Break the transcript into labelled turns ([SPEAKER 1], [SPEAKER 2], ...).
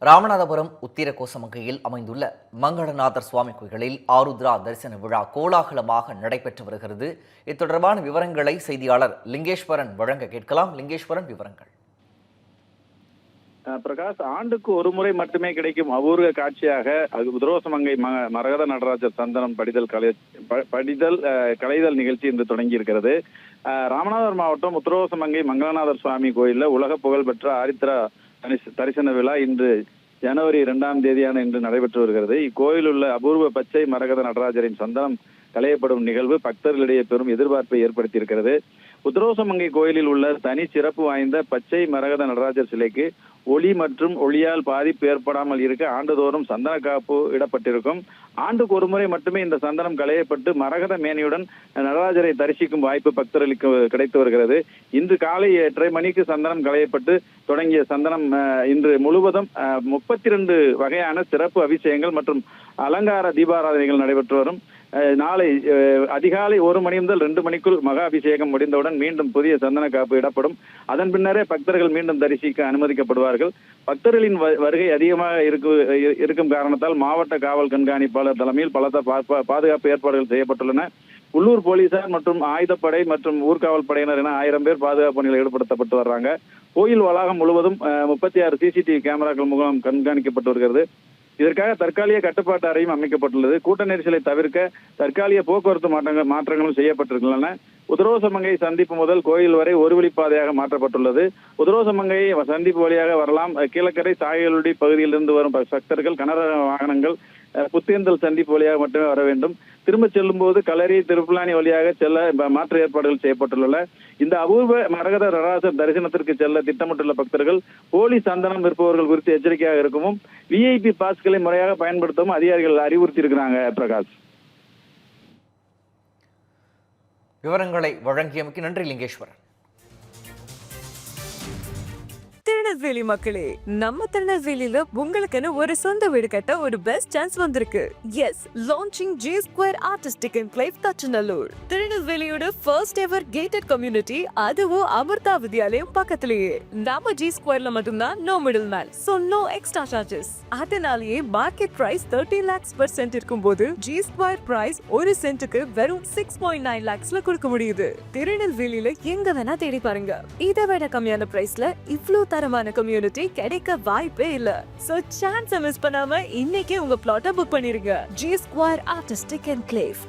[SPEAKER 1] ராமநாதபுரம் உத்திரகோசமங்கையில் அமைந்துள்ள மங்களநாதர் சுவாமி கோயிலில் ஆருத்ரா தரிசன விழா கோலாகலமாக நடைபெற்று வருகிறது. இது தொடர்பான விவரங்களை செய்தியாளர் லிங்கேஸ்வரன் வழங்க கேட்கலாம். லிங்கேஸ்வரன், விவரங்கள்.
[SPEAKER 2] பிரகாஷ், ஆண்டுக்கு ஒரு முறை மட்டுமே கிடைக்கும் அபூர்வ காட்சியாக உத்திரகோசமங்கை மரகத நடராஜர் சந்தனம் கலைதல் நிகழ்ச்சி இன்று தொடங்கி இருக்கிறது. ராமநாதபுரம் மாவட்டம் உத்திரகோசமங்கை மங்களநாதர் சுவாமி கோயிலில் உலக புகழ்பெற்ற ஆருத்ரா தரிசன விழா இன்று ஜனவரி 2ஆம் தேதியான இன்று நடைபெற்று வருகிறது. இக்கோயில் உள்ள அபூர்வ பச்சை மரகத நடராஜரின் சந்தனம் களையப்படும் நிகழ்வு பக்தர்களிடையே பெரும் எதிர்பார்ப்பை ஏற்படுத்தியிருக்கிறது. உத்திரகோசமங்கை கோயிலில் உள்ள தனி சிறப்பு வாய்ந்த பச்சை மரகத நடராஜர் சிலைக்கு ஒளி மற்றும் ஒளியால் பாதிப்பு ஏற்படாமல் இருக்க ஆண்டுதோறும் சந்தன காப்பு இடப்பட்டிருக்கும். ஆண்டுக்கு ஒரு முறை மட்டுமே இந்த சந்தனம் களையப்பட்டு மரகத மேனியுடன் நடராஜரை தரிசிக்கும் வாய்ப்பு பக்தர்களுக்கு கிடைத்து வருகிறது. இன்று காலை 8:30 மணிக்கு சந்தனம் களையப்பட்டு தொடங்கிய சந்தனம் இன்று முழுவதும் 32 வகையான சிறப்பு அபிஷேகங்கள் மற்றும் அலங்கார தீபாராதனைகள் நடைபெற்று வரும். நாளை அதிகாலை 1 மணி முதல் 2 மணிக்குள் மகா அபிஷேகம் முடிந்தவுடன் மீண்டும் புதிய சந்தன காப்பு இடப்படும். அதன் பின்னரே பக்தர்கள் மீண்டும் தரிசிக்க அனுமதிக்கப்படுவார்கள். பக்தர்களின் வருகை அதிகமாக இருக்கும் காரணத்தால் மாவட்ட காவல் கண்காணிப்பாளர் தலைமையில் பலத்த பாதுகாப்பு ஏற்பாடுகள் செய்யப்பட்டுள்ளன. உள்ளூர் போலீசார் மற்றும் ஆயுதப்படை மற்றும் ஊர்காவல் படையினர் என 1000 பேர் பாதுகாப்பு பணியில் ஈடுபடுத்தப்பட்டு வர்றாங்க. கோயில் வளாகம் முழுவதும் 36 CCTV கேமராக்கள் மூலம் கண்காணிக்கப்பட்டு வருகிறது. இதற்காக தற்காலிக கட்டுப்பாட்டு அறையும் அமைக்கப்பட்டுள்ளது. கூட்ட நெரிசலை தவிர்க்க தற்காலிக போக்குவரத்து மாற்றங்களும் செய்யப்பட்டிருக்கின்றன. உத்திரகோசமங்கை சந்திப்பு முதல் கோயில் வரை ஒரு வழிப்பாதையாக மாற்றப்பட்டுள்ளது. உத்திரகோசமங்கை சந்திப்பு வழியாக வரலாம். கீழக்கரை சாயலுடி பகுதியிலிருந்து வரும் பக்தர்கள் கனரக வாகனங்கள் புத்தேந்தல் சந்திப்பு வழியாக மட்டுமே வர வேண்டும். திரும்ப செல்லும் போது களரி திருப்புலானி வழியாக செல்ல மாற்று ஏற்பாடுகள் செய்யப்பட்டுள்ளன. இந்த அபூர்வ மரகத நடராஜர் தரிசனத்திற்கு செல்ல திட்டமிட்டுள்ள பக்தர்கள் போலி சந்தனம் இருப்பவர்கள் குறித்து எச்சரிக்கையாக இருக்கவும் VIP பாஸ்களை முறையாக பயன்படுத்தவும் அதிகாரிகள் அறிவுறுத்தி இருக்கிறாங்க. பிரகாஷ்,
[SPEAKER 1] விவரங்களை வழங்கியமைக்கு நன்றி லிங்கேஸ்வரன்.
[SPEAKER 3] திருநெல்வேலி மக்களே, நம்ம திருநெல்வேலியில உங்களுக்குன்னு ஒரு சொந்த வீடு கட்ட ஒரு பெஸ்ட் சான்ஸ் வந்திருக்கு. Yes, launching G Square artistic enclave Thachanallur. திருநெல்வேலியோட ஃபர்ஸ்ட் எவர் கேட்டட் கம்யூனிட்டி, அதுவும் அமிர்தா வித்யாலயம் பக்கத்திலேயே. நம்ம G Squareல மட்டும்தான் no middle man, so no extra charges. அதனாலேயே market price 30 lakhs per cent இருக்கும்போது G Square பிரைஸ் ஒரு சென்ட்டுக்கு வெறும் 6.9 lakhsல கொடுக்க முடியுது. திருநெல்வேலியில எங்க வேணா தேடி பாருங்க, இதை விட கம்மியான பிரைஸ்ல இவ்ளோ தரமான கம்யூனிட்டி கிடைக்க வாய்ப்பே இல்ல. சோ சான்ஸ் மிஸ் பண்ணாம இன்னைக்கே உங்க பிளாட்டை புக் பண்ணிருங்க. G Square artistic enclave.